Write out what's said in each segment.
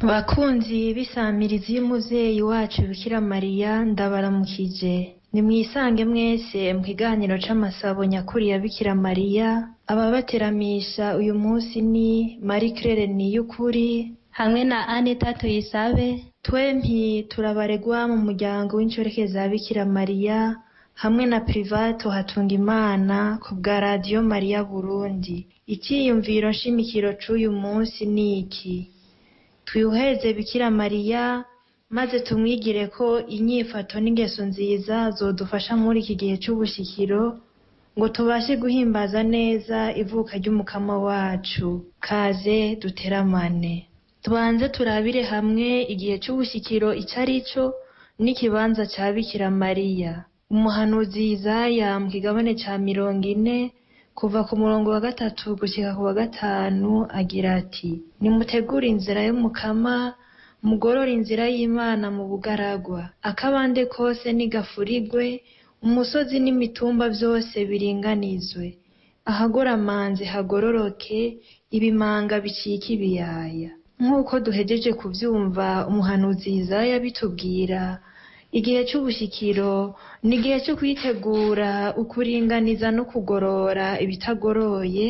Bakunzi b'isamirizi y'umuvyeyi wacu Bikira Mariya ndabaramukije. Nimwisange mwese mu kiganiro c'amasabo nyakuri ya Bikira Mariya. Ababateramisha uyu munsi ni Marie Claire Niyukuri hamwe na Anita Tuyisabe. Twempi turabaregwa mu muryango w'inshoreke za Bikira Mariya hamwe na Privato Hatungimana ku bwa Radio Mariya Burundi. Iciyumviro nshimikiro c'uyu munsi ni iki? Twiheze Bikira Mariya maze tumwigire ko inyifato n'ingeso nziza zodufasha muri iki gihe c'ubushikiro ngo tubashe guhimbaza neza ivuka ry'umukama wacu. Kaze duteramane. Tubanze turabire hamwe igihe c'ubushikiro icarico n'ikibanza ca Bikira Mariya. Umuhanuzi Izaya mu kigabane ca 40 kuva ku murongo wa 3 gushika ku wa 5 agira ati: nimutegure inzira y'umukama, mugorora inzira y'Imana mu bugaragwa. Akabande kose nigafurigwe, umusozi n'imitumba vyose biringanizwe. Ahagoramanze hagororoke, ibimanga bicike ibiyaya. Nk'uko duhejeje kuvyumva umuhanuzi Izaya bitubwira, igihe c'ubushikiro ni igihe cyo kwitegura ukuringaniza no kugorora ibitagoroye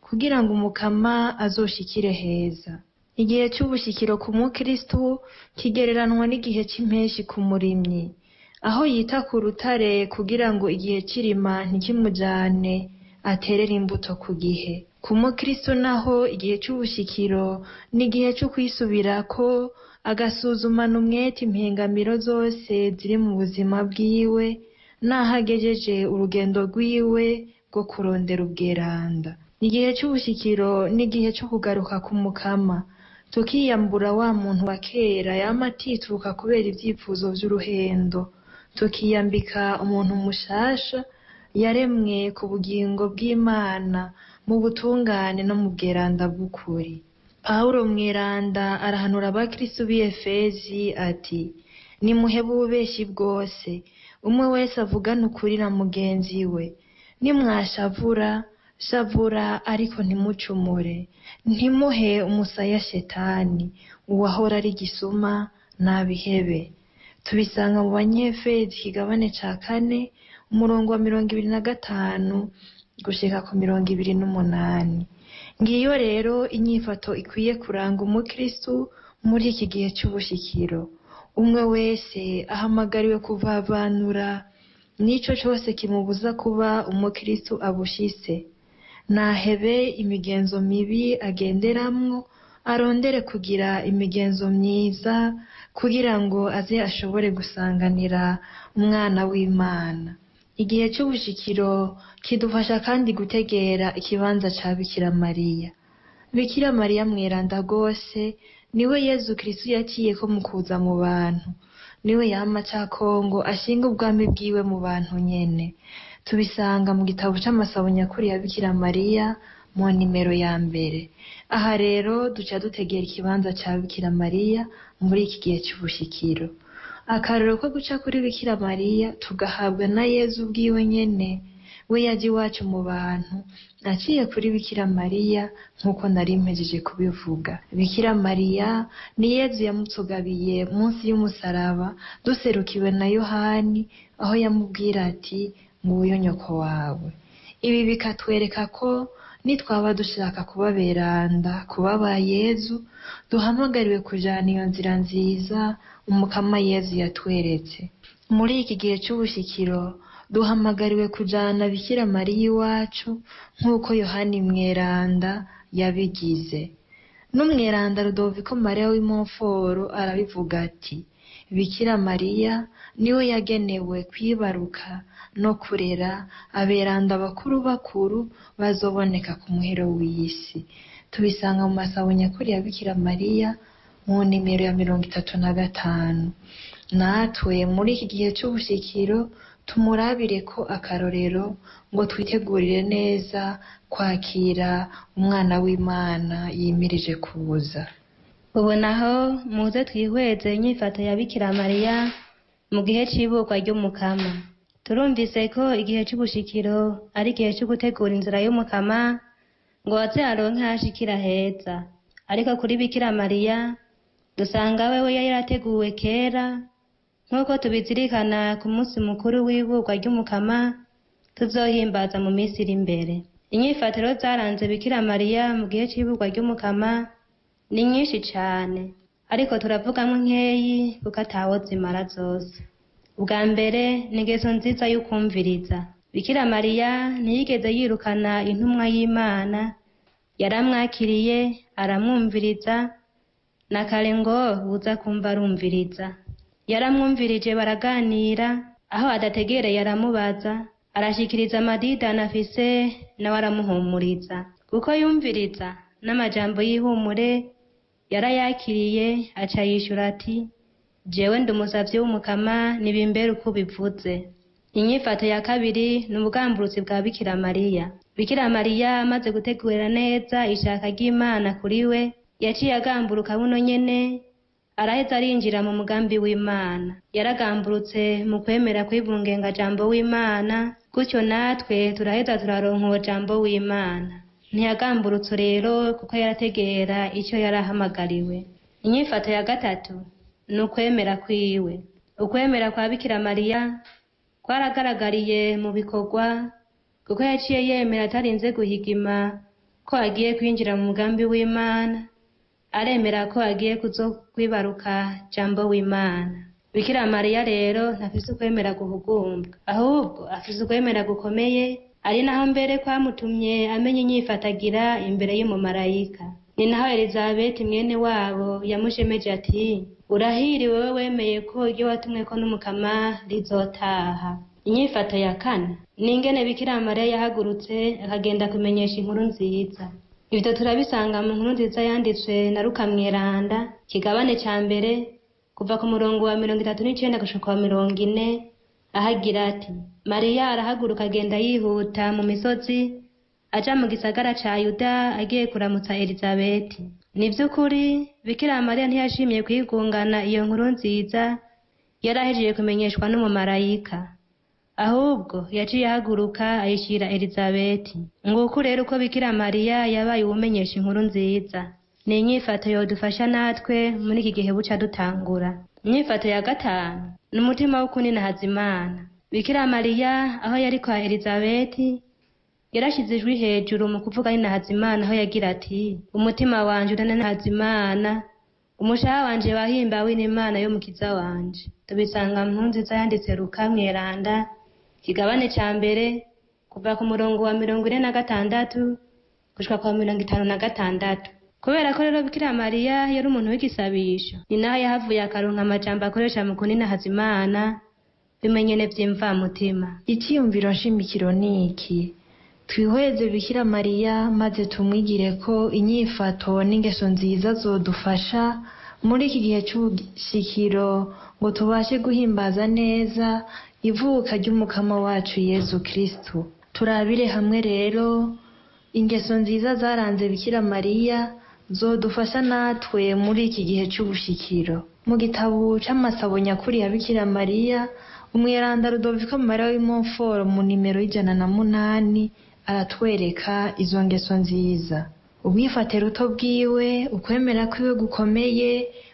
kugira ngo umukama azoshikire heza. Igihe c'ubushikiro ku mukristu kigereranwa n'igihe c'impeshi ku murimyi, aho yita ku rutare kugira ngo igihe cirima ntikimujane aterera imbuto ku gihe. Ku mukristu naho igihe c'ubushikiro ni igihe cyo kwisubirako, agasuzumana umwete impengamiro zose ziri mu buzima bwiwe naho agejeje urugendo rwiwe rwo kurondera ubweranda. Igihe c'ubushikiro ni igihe cyo kugaruka ku mukama, tukiyambura wa muntu wa kera yama atituruka kubera ivyifuzo vy'uruhendo, tukiyambika umuntu mushasha yaremwe ku bugingo bw'Imana mu butungane no mu bweranda bw'ukuri. Pawulo mweranda arahanura abakristu b'i Efezi ati: nimuhebe ububeshi bwose, umwe wese avugane ukuri na mugenzi we. Nimwashavura, shavura ariko ntimucumure. Ntimuhe umusaya shetani, uwahora ari gisuma nabihebe. Tubisanga mu Banyefezi kigabane ca 4 umurongo wa 25 gushika ku 28. Ngiyo rero inyifato ikwiye kuranga umukristu muri iki gihe c'ubushikiro. Umwe wese ahamagariwe kuvavanura n'ico cose kimubuza kuba umukristu abushitse. Nahebe imigenzo mibi agenderamwo, arondere kugira imigenzo myiza kugira ngo aze ashobore gusanganira umwana w'Imana. Igihe c'ubushikiro kidufasha kandi gutegera ikibanza ca Bikira Mariya. Bikira Mariya mweranda gose niwe Yezu Kristu yaciyeko mu kuza mu bantu, niwe yama cakongo ashinga ubwami bwiwe mu bantu nyene. Tubisanga mu gitabo c'amasabo nyakuri ya Bikira Mariya mu nimero ya 1. Aha rero duca dutegera ikibanza ca Bikira Mariya muri iki gihe c'ubushikiro. Akarero ko guca kuri Bikira Mariya tugahabwa na Yezu bwiwe nyene, we yaje iwacu mu bantu aciye kuri Bikira Mariya nk'uko nari mpejeje kubivuga. Bikira Mariya ni Yezu yamutsugabiye munsi y'umusaraba, duserukiwe na Yohani aho yamubwira ati: nguyo nyoko wawe. Ibi bikatwereka ko nitwaba dushaka kuba beranda, kuba ba Yezu, duhamagariwe kujana iyo nzira nziza umukama Yezu yatweretse. Muri iki gihe c'ubushikiro duhamagariwe kujana Bikira Mariya iwacu nk'uko Yohani mweranda yabigize. N'umweranda Rudoviko Mariya w'i Montfort arabivuga ati: Bikira Mariya niwe yagenewe kwibaruka no kurera aberanda bakuru bakuru bazoboneka ku muhero w'isi. Tubisanga mu masabo nyakuri ya Bikira Mariya mu nimero ya 35. Natwe muri iki gihe c'ubushikiro tumurabire ko akarorero ngo twitegurire neza kwakira umwana w'Imana yimirije kuza. Ubu naho muze twihweze inyifato ya Bikira Mariya mu gihe c'ibukwa ry'umukama. Turumvise ko igihe c'ubushikiro ari igihe cyo gutegura inzira y'umukama ngo aze aronke ahashikira heza. Ariko kuri Bikira Mariya dusanga wewe yari yarateguwe kera nk'uko tubizirikana ku munsi mukuru w'iburwa ry'umukama tuzohimbaza mu minsi iri imbere. Inyifatiro zaranze Bikira Mariya mu gihe cy'iburwa ry'umukama ni nyinshi cyane, ariko turavugamo nkeyi kuko atawo zimara zose. Ubwa mbere ni ingeso nziza y'ukumviriza. Bikira Mariya ntiyigeze yirukana intumwa y'Imana, yaramwakiriye aramwumviriza, na kare ngo uza kumva arumviriza. Yaramwumvirije baraganira, aho adategereye aramubaza, arashikiriza amadidani afise nawe aramuhumuriza. Kuko yumviriza n'amajambo y'ihumure yarayakiriye, aca yishura ati jewe ndi umusavyi w'umukama nibimbere uko bivuze. Inyifato ya kabiri ni ubugamburutsi bwa Bikira Mariya. Bikira Mariya amaze gutegura neza ishaka ry'Imana kuri we, yaciye agamburuka buno nyene, araheza arinjira mu mugambi w'Imana. Yaragamburutse mu kwemera kwibungenga jambo w'Imana, gutyo natwe turaheza turaronka uwo jambo w'Imana. Ntiyagamburutse rero kuko yarategera icyo yarahamagariwe. Inyifato ya gatatu ni ukwemera kwiwe. Ukwemera kwa Bikira Mariya kwaragaragariye mu bikorwa, kuko yaciye yemera atarinze guhigima ko agiye kwinjira mu mugambi w'Imana, aremera ko agiye kuzokwibaruka jambo w'Imana. Bikira Mariya rero ntafise ukwemera guhugumbwa, ahubwo afise ukwemera gukomeye, ari naho mbere kwamutumye amenya inyifato agira imbere y'umumarayika. Ni naho Elizabeti mwene wabo yamushemeje ati urahiriwe wewe wemeye ko iryo watumweko n'umukama rizotaha. Inyifato ya kane ni ingene Bikira Mariya yahagurutse akagenda kumenyesha inkuru nziza. Ivyo turabisanga mu nkuru nziza yanditswe na Luka Mweranda, kigabane ca mbere kuva ku murongo wa 39 gushika wa 40, ahagira ati Mariya arahaguruka agenda yihuta mu misozi aja mu gisagara ca Yuda agiye kuramutsa Elizabeti. Ni vy'ukuri Bikira Mariya ntiyashimye kwigungana iyo nkuru nziza yarahejeje kumenyeshwa n'umumarayika, ahubwo yaciye ahaguruka ayishira Elizabeti. Nguko rero uko Bikira Mariya yabaye umenyesha inkuru nziza. Ni inyifato yodufasha natwe muri iki gihe buca dutangura. Inyifato ya gatanu ni umutima wo kuninahaza Imana. Bikira Mariya aho yari kwa Elizabeti yarashize ijwi hejuru mu kuvuga ninahaza Imana, aho yagira ati umutima wanje uraninahaza Imana, umushaha wanje wahimbawe n'Imana yo mukiza wanje. Tubisanga mu nkuru nziza yanditse Luka Mweranda, kigabane ca mbere kuva ku murongo wa 46 gushika kwa 56. Kubera ko rero Bikira Mariya yari umuntu w'igisabisho, ni naho yahavuye akaronka amajambo akoresha mu kuninahaza Imana bimenyene vy'imvamutima. Icyiyumviro nshimikiro ni iki: twihweze Bikira Mariya maze tumwigire ko inyifato n'ingeso nziza zodufasha muri iki gihe cy'ubushikiro ngo tubashe guhimbaza neza ivuka ry'umukama wacu Yezu Kristu. Turabire hamwe rero ingeso nziza zaranze Bikira Mariya zodufasha natwe muri iki gihe cy'ubushikiro. Mu gitabo c'amasabo nyakuri ya Bikira Mariya, Umweranda Rudoviko Mariya w'Imontfort mu nimero 108 aratwereka izo ngeso nziza: ubwifate ruto bwiwe, ukwemera kwiwe gukomeye,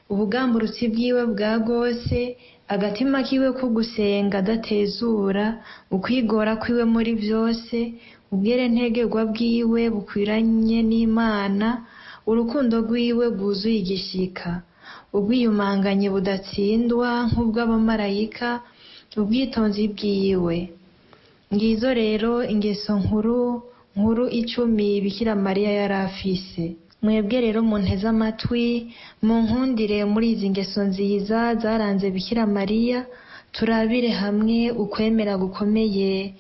ubugamburutsi bwiwe bwa gose, agatima kiwe ko gusenga adatezura, ukwigora kwiwe muri byose, ubwere ntegerwa bwiwe bukwiranye n'Imana, urukundo rwiwe rwuzuye igishika, ubwiyumanganye budatsindwa nk'ubw'abamarayika, ubwitonzi bwiwe. Ngizo rero ingeso nkuru 10 Bikira Mariya yari afise. Mwebwe rero munteze amatwi, munkundire muri izi ngeso nziza zaranze Bikira Mariya, turabire hamwe ukwemera gukomeye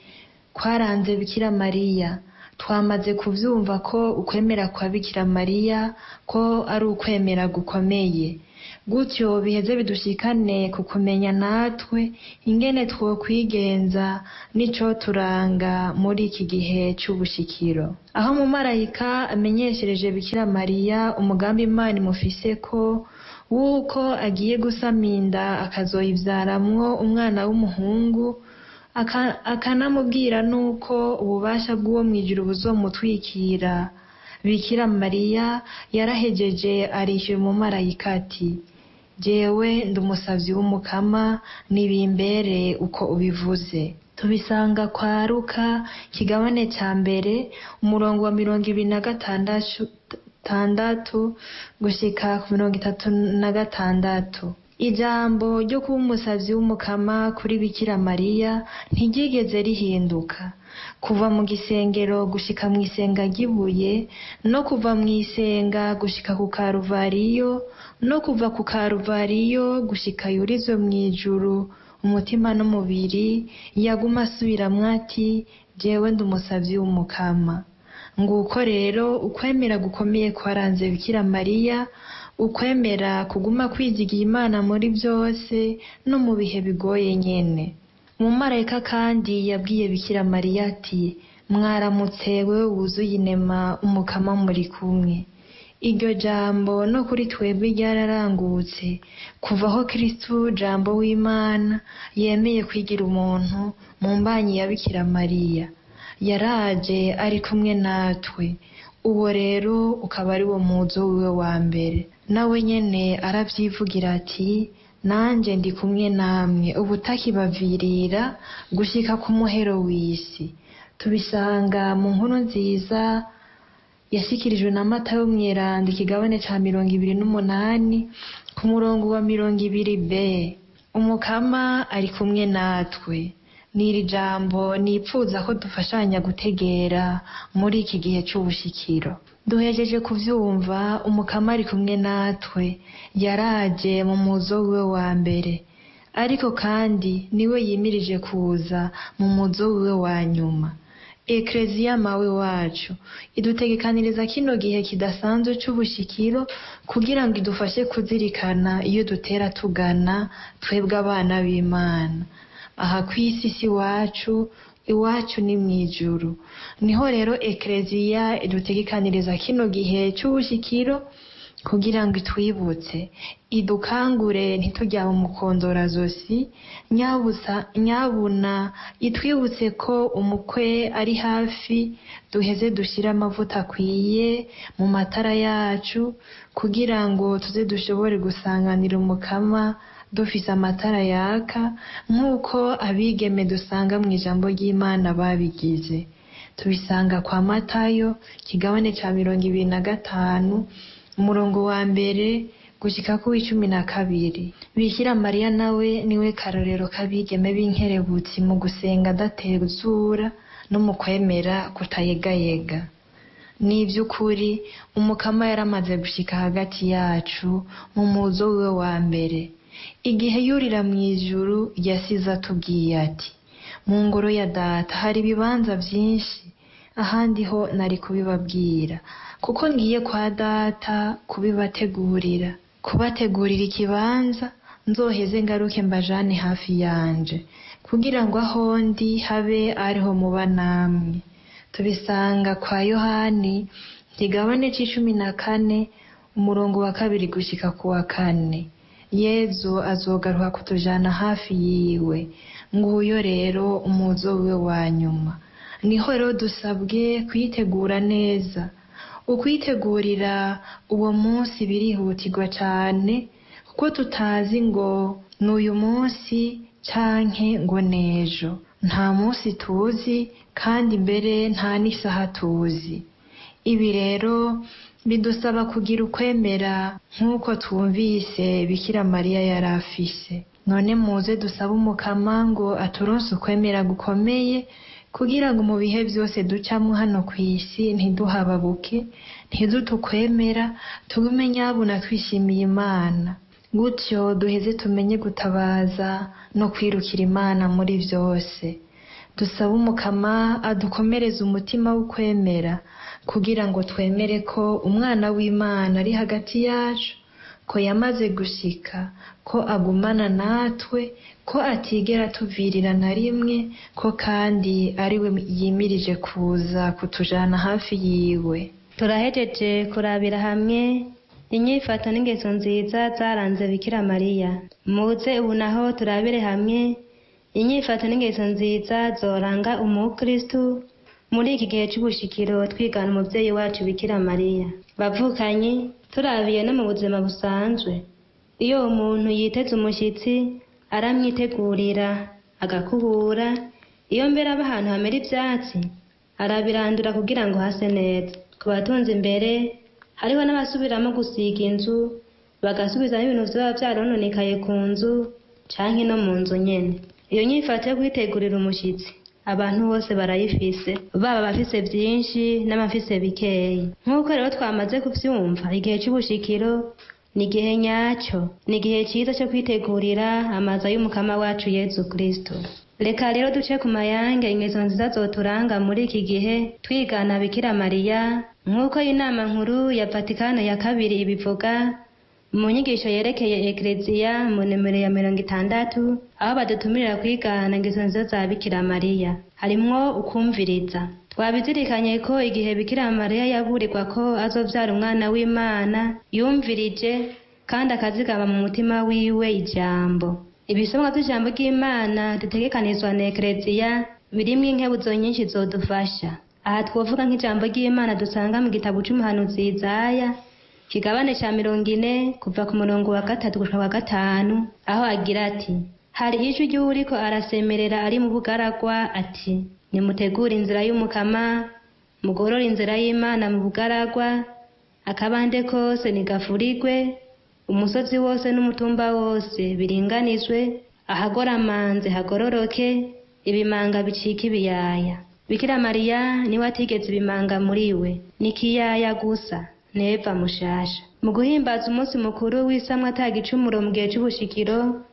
kwaranze Bikira Mariya. Twamaze kuvyumva ko ukwemera kwa Bikira Mariya ko ari ukwemera gukomeye, gutyo biheze bidushikane ku kumenya natwe ingene twokwigenza nico turanga muri iki gihe cy'ubushikiro. Aho umumarayika amenyeshereje Bikira Mariya umugambi Imana imufise ko wuko agiye gusaminda akazoyivyaramwo umwana w'umuhungu, akanamubwira nuko ububasha bw'uwo mwijuru buzomutwikira, Bikira Mariya yarahejeje arishyura umumarayika ati jewe ndi umusavyi w'umukama, nibimbere uko ubivuze. Tubisanga kwa Luka kigabane ca mbere umurongo wa 26 gushika ku 36. Ijambo ryo kuba umusavyi w'umukama kuri Bikira Mariya ntiryigeze rihinduka. Kuva mu gisengero gushika mu isenga ry'ibuye, no kuva mu isenga gushika ku Karuvariyo, no kuva ku Karuvariyo gushika yurizwe mw'ijuru, umutima n'umubiri yaguma asubiramwo ati jewe ndi umusavyi w'umukama. Nguko rero ukwemera gukomeye kwaranze Bikira Mariya, ukwemera kuguma kwizigira Imana muri byose no mu bihe bigoye nyene. Umumarayika kandi yabwiye Bikira Mariya ati mwaramutse wewe wuzuye inema, umukama muri kumwe. Iryo jambo no kuri twebwe ryararangutse kuva aho Kristu jambo w'Imana yemeye kwigira umuntu mu mbanyi ya Bikira Mariya. Yaraje ari kumwe natwe. Uwo rero ukaba ari wo muzo wiwe wa mbere. Nawe nyene aravyivugira ati nanje ndi kumwe namwe ubutakibavirira gushika ku muhero w'isi. Tubisanga mu nkuru nziza yashikirijwe na Matayo Mweranda ikigabane ca 28 ku murongo wa 20b. Umukama ari kumwe natwe. N'iri jambo nipfuza ko dufashanya gutegera muri iki gihe c'ubushikiro. Duhejeje kuvyumva, umukama ari kumwe natwe, yaraje mu muzo wiwe wa mbere, ariko kandi niwe yimirije kuza mu muzo wiwe wa nyuma. Ekleziya mawe wacu idutegekaniriza kino gihe kidasanzwe c'ubushikiro kugira ngo idufashe kuzirikana iyo dutera tugana twebwe abana b'Imana. Aha kw'isi si iwacu ni mw'ijuru. Niho rero Ekleziya idutegekaniriza kino gihe c'ubushikiro kugira ngo itwibutse, idukangure ntitujya mu mukondora-zosi, nyabuna itwibutse ko umukwe ari hafi, duheze dushire amavuta akwiye mu matara yacu kugira ngo tuze dushobore gusanganira umukama dufise amatara yaka nk'uko abigeme dusanga mu ijambo ry'Imana babigize. Tubisanga kwa Matayo kigabane ca 25 umurongo wa mbere gushika ku 12. Bikira Mariya nawe niwe karorero k'abigeme b'inkerebutsi mu gusenga adatezura no mu kwemera kutayegayega. N'ivy'ukuri umukama yaramaze gushika hagati yacu mu muzo wiwe wa mbere. Igihe yurira mw'ijuru yasize atubwiye ati mu ngoro ya data hari ibibanza vyinshi, ahandi ho nari kubibabwira kuko ngiye kwa data kubibategurira ikibanza, nzoheze ngaruke mbajane hafi yanje kugira ngo aho ndi habe ariho muba namwe. Tubisanga kwa Yohani kigabane c'14 umurongo wa 2 gushika ku wa 4. Yezu azogaruka kutujana hafi yiwe. Nguyo rero umuzo wiwe wa nyuma. Niho rero dusabwe kwitegura neza. Ukwitegurira uwo munsi birihutirwa cane kuko tutazi ngo n'uyu munsi canke ngo nejo. Nta munsi tuzi kandi mbere nta n'isaha tuzi. Ibi rero bidusaba kugira ukwemera nk'uko twumvise Bikira Mariya yari afise. None muze dusabe umukama ngo aturonse ukwemera gukomeye kugira ngo mu bihe byose ducamwo hano kw'isi ntiduhababuke, ntidutukwemera, tugume nyabuna twishimiye Imana. Gutyo duheze tumenye gutabaza no kwirukira Imana muri byose. Dusabe umukama adukomereze umutima w'ukwemera kugira ngo twemere ko umwana w'Imana ari hagati yacu, ko yamaze gushika, ko agumana natwe, ko atigera tuvirira na rimwe, ko kandi ariwe yimirije kuza kutujana hafi yiwe. Turahejeje kurabira hamwe inyifato n'ingeso nziza zaranze Bikira Mariya. Muze ubu naho turabire hamwe inyifato n'ingeso nziza zoranga umukristu muri iki gihe c'ubushikiro, twigana umuvyeyi wacu Bikira Mariya. Bavukanye, turabiye no mu buzima busanzwe, iyo umuntu yiteze umushitsi aramyitegurira agakubura, iyo mbere aba ahantu hamera ivyatsi arabirandura kugira ngo hase neza. Ku batunze imbere hariho n'abasubiramo gusiga inzu bagasubizamo ibintu vyaba vyarononekaye ku nzu canke no mu nzu nyene. Iyo nyifato yo kwitegurira umushitsi abantu bose barayifise, baba bafise vyinshi n'abafise bikeyi. Nk'uko rero twamaze kuvyumva, igihe c'ubushikiro ni igihe nyaco, ni igihe ciza co kwitegurira amaza y'umukama wacu Yezu Kristo. Reka rero duce ku mayange ingeso nziza zoturanga muri iki gihe twigana Bikira Mariya, nk'uko inama nkuru ya Vatikano ya kabiri ibivuga mu nyigisho yerekeye Ekleziya mu nimero ya 60, aho badutumirira kwigana ingeso nziza za Bikira Mariya. Harimwo ukumviriza. Twabizirikanye ko igihe Bikira Mariya yaburirwa ko azovyara umwana w'Imana, yumvirije kandi akazigama mu mutima wiwe ijambo. Ibisomwa vy'ijambo ry'Imana dutegekanizwa na Ekleziya birimwo inkebuzo nyinshi zodufasha. Aha twovuga nk'ijambo ry'Imana dusanga mu gitabo c'umuhanuzi Yesaya kigabane ca 40 kuva ku murongo wa 3 gushika wa 5, aho agira ati: hari ijwi ry'uriko arasemerera ari mu bugaragwa ati, nimutegure inzira y'umukama, mugorore inzira y'Imana mu bugaragwa, akabande kose nigafurigwe, umusozi wose n'umutumba wose biringanizwe, ahagoramanze hagororoke, ibimanga bicika ibiyaya. Bikira Mariya niwe atigeze ibimanga muri we, nikiyaya gusa neva mushasha. Mu guhimbaza umunsi mukuru w'isamwa atagicumuro mu gihe c'ubushikiro,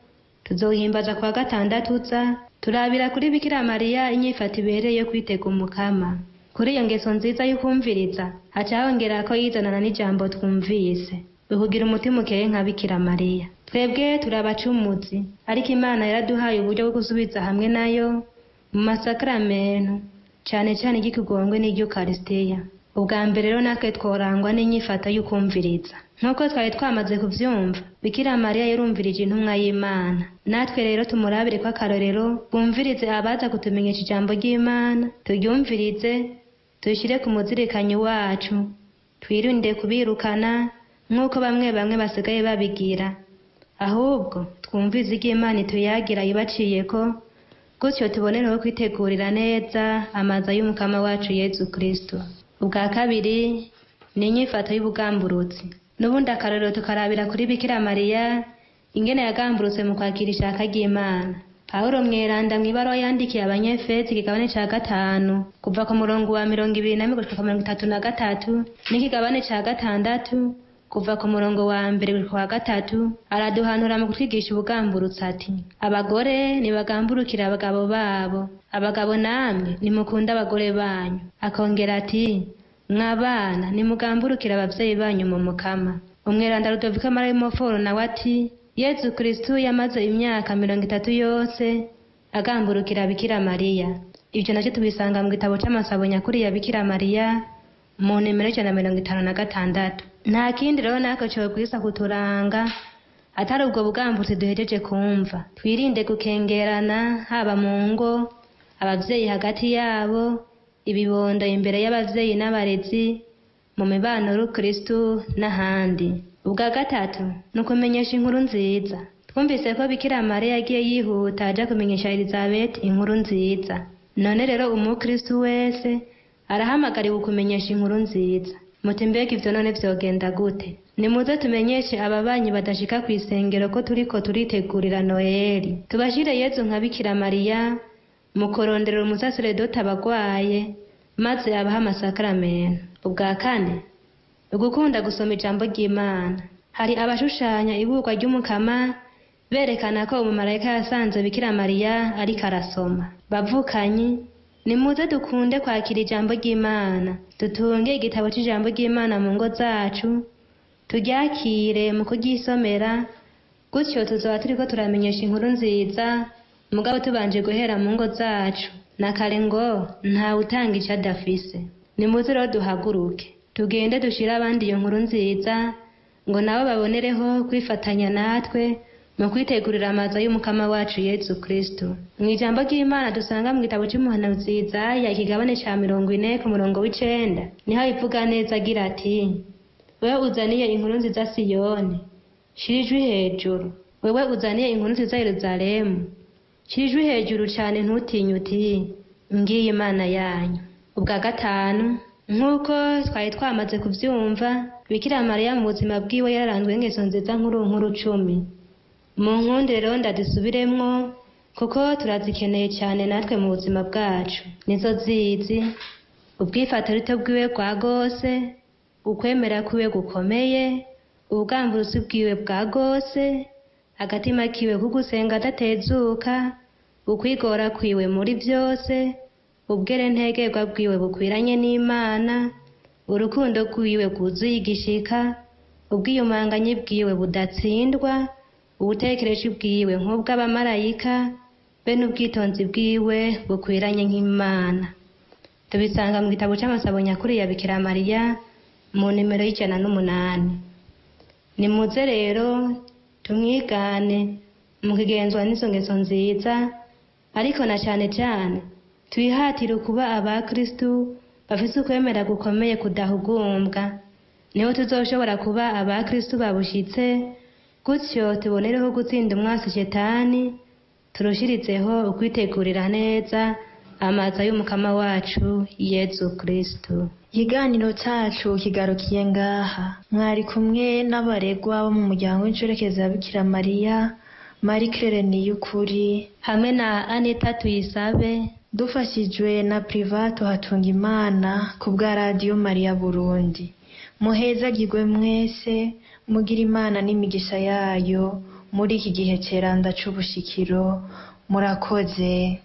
tuzohimbaza kwa 6 turabira kuri Bikira Mariya inyifato ibereye yo kwitega umukama. Kuri iyo ngeso nziza y'ukumviriza haca hongera ko yizanana n'ijambo twumvise, ukugira umutima ukeye nka Bikira Mariya. Twebwe turabacumuzi, ariko Imana yaraduhaye uburyo bwo gusubiza hamwe nayo mu masakramento, cane cane iry'ikigongwe n'iry'Ukaristiya. Ubwa mbere rero natwe tworangwa n'inyifato y'ukumviriza. Nk'uko twari twamaze kuvyumva, Bikira Mariya yarumvirije intumwa y'Imana. Natwe rero tumurabire ko akarorero, bumvirize abaza kutumenyesha ijambo ry'Imana, turyumvirize, tuyishire ku muzirikanyi wacu, twirinde kubirukana nk'uko bamwe basigaye babigira. Ahubwo twumvize iry'Imana tuyagira ibaciyeko, gutyo tubonereho kwitegurira neza amaza y'umukama wacu Yezu Kristo. Ubwa kabiri ni inyifato y'ubugamburutsi. N'ubundi akarorero tukarabira kuri Bikira Mariya ingene yagamburutse mu kwakira ishaka ry'Imana. Pawulo mweranda mw'ibaro yandikiye Abanyefesi ikigabane ca 5 kuva ku murongo wa 21 gushika 33 n'ikigabane ca 6 kuva ku murongo wa 1 gushika wa 3, araduhanura mu kutwigisha ubugamburutsi ati: abagore nibagamburukira abagabo babo, abagabo namwe nimukunda abagore banyu. Akongera ati: mwabana nimugamburukira abavyeyi banyu mu mukama. Umweranda Rudoviko Marayimoforo nawe ati: Yezu Kristo yamaze imyaka 30 yose agamburukira Bikira Mariya. Ivyo navyo tubisanga mu gitabo c'amasabo nyakuri ya Bikira Mariya mu nimero 156. Nta kindi rero nako cyo kwisa kuturanga atari ubwo bugamburutsi duhejeje kumva. Twirinde gukengerana haba mu ngo, abavyeyi hagati yabo, ibibondo imbere y'abavyeyi n'abarezi, mu mibano y'Ukristo n'ahandi. Ubwa gatatu nukumenyesha inkuru nziza. Twumvise ko Bikira Mariya yagiye yihuta aja kumenyesha Elizabeth inkuru nziza. None rero umukristo wese arahamagariwe kumenyesha inkuru nziza. Muti mbega ivyo none vyogenda gute? Nimuze tumenyeshe ababanyi badashika kw'isengero ko turiko turitegurira Noeli. Tubashire Yezu nka Bikira Mariya mu kurondera umusaseredoti abagwaye, maze abaha amasakramento. Ubwa kane ugukunda gusoma ijambo ry'Imana. Hari abashushanya iburwa ry'umukama berekana ko umumarayika yasanze Bikira Mariya ariko arasoma. Bavukanyi, nimuze dukunde kwakira ijambo ry'Imana, dutunge igitabo c'ijambo ry'Imana mu ngo zacu, turyakire mu kuryisomera, gutyo tuzoba turiko turamenyesha inkuru nziza, mugabo tubanje guhera mu ngo zacu. Na kare ngo nta utanga ico adafise. Nimuze rero duhaguruke, tugende dushira abandi iyo nkuru nziza, ngo nabo babonereho kwifatanya natwe mu kwitegurira amaza y'umukama wacu Yezu Kristo. Mw'ijambo ry'Imana dusanga mu gitabo c'umuhanuzi Yesaya ikigabane ca 40 ku murongo w'9, niho ivuga neza agira ati: wewe uzaniye inkuru nziza Siyoni, shira ijwi hejuru, wewe uzaniye inkuru nziza Yerusalemu, shira ijwi hejuru cyane ntutinye uti ngiye Imana yanyu. Ubwa gatanu, nk'uko twari twamaze kubyumva, Bikira Mariya mu buzima bwiwe yararanzwe n'ingeso nziza nkuru 10. Mu nkundire rero ndazisubiremwo kuko turazikeneye cyane natwe mu buzima bwacu. Nizo zizi: ubwifatorito bwiwe bwa gose, ukwemera kwiwe gukomeye, ubugamburusi bwiwe bwa gose, agatima kiwe kugusenga adatezuka, ukwigora kwiwe muri byose, ubwerentegerwa bwiwe bukwiranye n'Imana, urukundo rwiwe rwuzuye igishika, ubwiyumanganyi bwiwe budatsindwa, ubutekereje bwiwe nk'ubw'abamarayika, be n'ubwitonzi bwiwe bukwiranye nk'Imana. Tubisanga mu gitabo cy'amasabo nyakuri ya Bikira Mariya mu nimero 108. Nimuze rero tumwigane mu kigenzwa n'izo ngeso nziza, ariko na cyane cyane twihatire kuba abakristu bafise ukwemera gukomeye kudahugumbwa. Niho tuzoshobora kuba abakristu babushitse, gutyo tubonereho gutsinda umwasi Shetani, turushirizeho ukwitegurira neza amaza y'umukama wacu Yezu Kristo. Ikiganiro cyacu kigarukiye ngaha. Mwari kumwe n'abaregwa bo mu muryango w'inshoreke za Bikira Mariya, Marie Claire Niyukuri hamwe na Anita Tuyisabe, dufashijwe na Privato Hatungimana ku bwa Radio Mariya Burundi. Muhezagirwe mwese, mugira Imana n'imigisha yayo muri iki gihe ceranda c'ubushikiro. Murakoze.